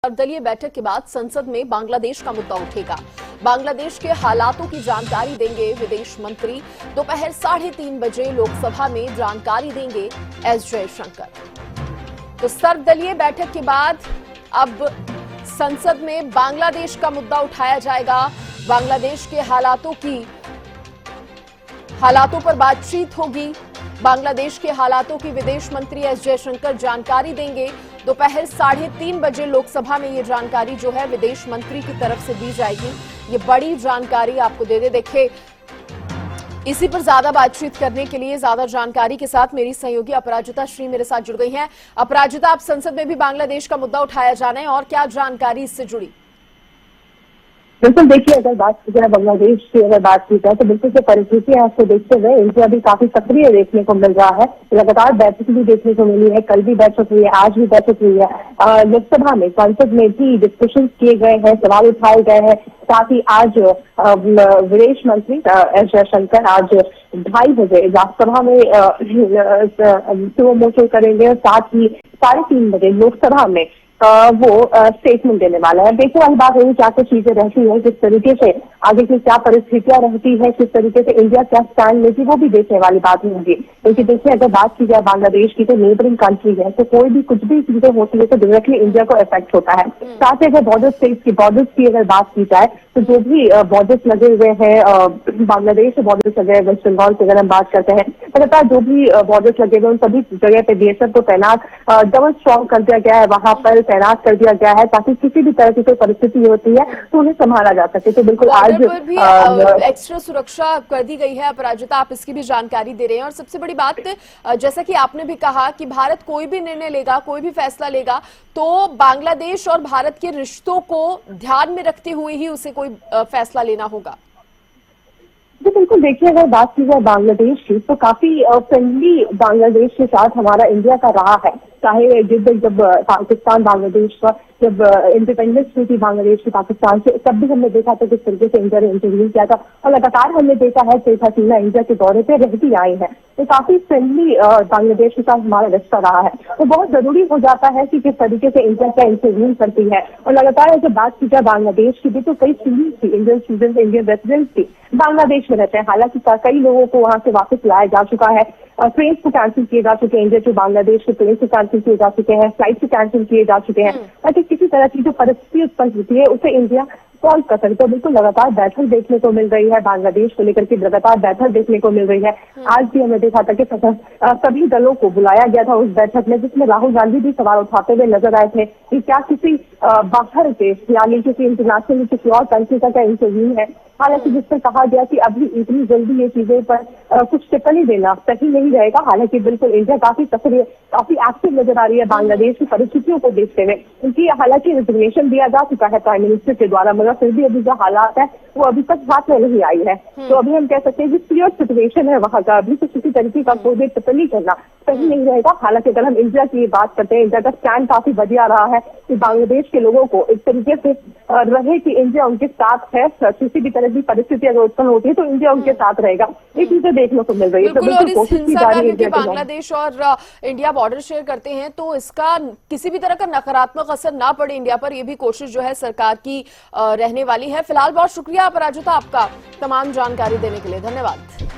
सर्वदलीय बैठक के बाद संसद में बांग्लादेश का मुद्दा उठेगा। बांग्लादेश के हालातों की जानकारी देंगे विदेश मंत्री। दोपहर 3:30 बजे लोकसभा में जानकारी देंगे एस जयशंकर। तो सर्वदलीय बैठक के बाद अब संसद में बांग्लादेश का मुद्दा उठाया जाएगा। बांग्लादेश के हालातों पर बातचीत होगी। बांग्लादेश के हालातों की विदेश मंत्री एस जयशंकर जानकारी देंगे। दोपहर 3:30 बजे लोकसभा में ये जानकारी जो है विदेश मंत्री की तरफ से दी जाएगी। ये बड़ी जानकारी आपको दे देखिए, इसी पर ज्यादा बातचीत करने के लिए ज्यादा जानकारी के साथ मेरी सहयोगी अपराजिता श्री मेरे साथ जुड़ गई हैं। अपराजिता, आप संसद में भी बांग्लादेश का मुद्दा उठाया जाना है और क्या जानकारी इससे जुड़ी? बिल्कुल, देखिए, अगर बात की जाए बांग्लादेश की, अगर बात की जाए तो बिल्कुल जो परिस्थितियां आपको देखते हुए इंडिया भी काफी सक्रिय देखने को मिल रहा है। लगातार बैठक भी देखने को मिली है, कल भी बैठक हुई है, आज भी बैठक हुई है। लोकसभा में, संसद में भी डिस्कशन किए गए हैं, सवाल उठाए गए हैं। साथ ही आज विदेश मंत्री एस जयशंकर आज 2:30 बजे लोकसभा में सुबह मोर्चा करेंगे और साथ ही 3:30 बजे लोकसभा में वो स्टेटमेंट देने वाला है। देखने वाली बात है क्या कुछ चीजें रहती है, किस तरीके से आगे की क्या परिस्थितियां रहती है, किस तरीके से इंडिया क्या स्टैंड लेती है, वो भी देखने वाली बात होगी। क्योंकि देखिए, अगर बात की जाए बांग्लादेश की तो नेबरिंग कंट्री है, तो कोई भी कुछ भी चीजें होती है तो डायरेक्टली इंडिया को इफेक्ट होता है। साथ ही अगर बॉर्डर्स की अगर बात की जाए तो जो भी बॉर्डर्स लगे हुए हैं, बांग्लादेश से बॉर्डर्स लगे हैं, वेस्ट बंगाल की अगर हम बात करते हैं, लगातार जो भी बॉर्डर्स लगे हुए उन सभी जगह पे बीएसएफ को तैनात डबल स्ट्रॉन्ग कर दिया गया है, वहां पर तैनात कर दिया गया है ताकि किसी भी तरह की कोई परिस्थिति होती है तो उन्हें संभाला जा सके। तो बिल्कुल आज भी एक्स्ट्रा सुरक्षा कर दी गई है। अपराजिता, आप इसकी भी जानकारी दे रहे हैं। और सबसे बड़ी बात, जैसा कि आपने भी कहा कि भारत कोई भी निर्णय लेगा, कोई भी फैसला लेगा तो बांग्लादेश और भारत के रिश्तों को ध्यान में रखते हुए ही उसे कोई फैसला लेना होगा। जी बिल्कुल, देखिए, अगर बात की जाए बांग्लादेश की तो काफी फ्रेंडली बांग्लादेश के साथ हमारा इंडिया का रहा है। चाहे जब पाकिस्तान बांग्लादेश का जब इंडिपेंडेंस हुई थी बांग्लादेश की पाकिस्तान से, तब भी हमने देखा था किस तरीके से इंडिया ने इंटरव्यू किया था और लगातार हमने देखा है शेख हसीना इंडिया के दौरे पे रहती आई है। तो काफी फ्रेंडली बांग्लादेश के साथ हमारा रिश्ता रहा है। तो बहुत जरूरी हो जाता है कि किस तरीके से इंडिया का इंटरव्यू करती है। और लगातार जब बात की जाए बांग्लादेश की भी तो कई स्टूडेंट्स थी, इंडियन स्टूडेंट्स, इंडियन रेसिडेंट्स थी, बांग्लादेश में रहते हैं। हालांकि कई लोगों को वहां से वापस लाया जा चुका है, ट्रेन को कैंसिल किए जा चुके हैं, इंडिया टू बांग्लादेश के ट्रेन से कैंसिल किए जा चुके हैं, फ्लाइट से कैंसिल किए जा चुके हैं, ताकि किसी तरह की जो परिस्थिति उत्पन्न होती है उसे इंडिया सॉल्व कर सकते। तो बिल्कुल लगातार बैठक देखने को मिल रही है, बांग्लादेश को लेकर के लगातार बैठक देखने को मिल रही है। आज भी हमने देखा था कि सभी दलों को बुलाया गया था उस बैठक में, जिसमें राहुल गांधी भी सवाल उठाते हुए नजर आए थे कि क्या किसी बाहर के यानी किसी इंटरनेशनल किसी और कंट्री का क्या इंटरव्यू है। हालांकि जिस पर कहा गया कि अभी इतनी जल्दी ये चीजें पर कुछ टिप्पणी देना सही नहीं रहेगा। हालांकि बिल्कुल इंडिया काफी सक्रिय, काफी एक्टिव नजर आ रही है बांग्लादेश की परिस्थितियों को देखते हुए। उनकी हालांकि रिजर्वेशन दिया जा चुका है प्राइम मिनिस्टर के द्वारा, मगर फिर भी अभी जो हालात है वो अभी तक हाथ में नहीं आई है। तो अभी हम कह सकते हैं कि क्लियर सिचुएशन है वहां का, अभी तो किसी तरीके का कोई भी टिप्पणी करना सही नहीं रहेगा। हालांकि अगर हम इंडिया की बात करते हैं, इंडिया का स्टैंड काफी बढ़िया रहा है कि बांग्लादेश के लोगों को इस तरीके से रहे कि इंडिया उनके साथ है, किसी भी तरह की परिस्थिति अगर उत्पन्न होती है तो इंडिया उनके साथ रहेगा। ये चीजें देखने को मिल रही है। तो बिल्कुल कोशिश की जा रही है। बांग्लादेश और इंडिया बॉर्डर शेयर करते हैं तो इसका किसी भी तरह का नकारात्मक असर ना पड़े इंडिया पर, यह भी कोशिश जो है सरकार की रहने वाली है। फिलहाल बहुत शुक्रिया अपराजिता आपका तमाम जानकारी देने के लिए, धन्यवाद।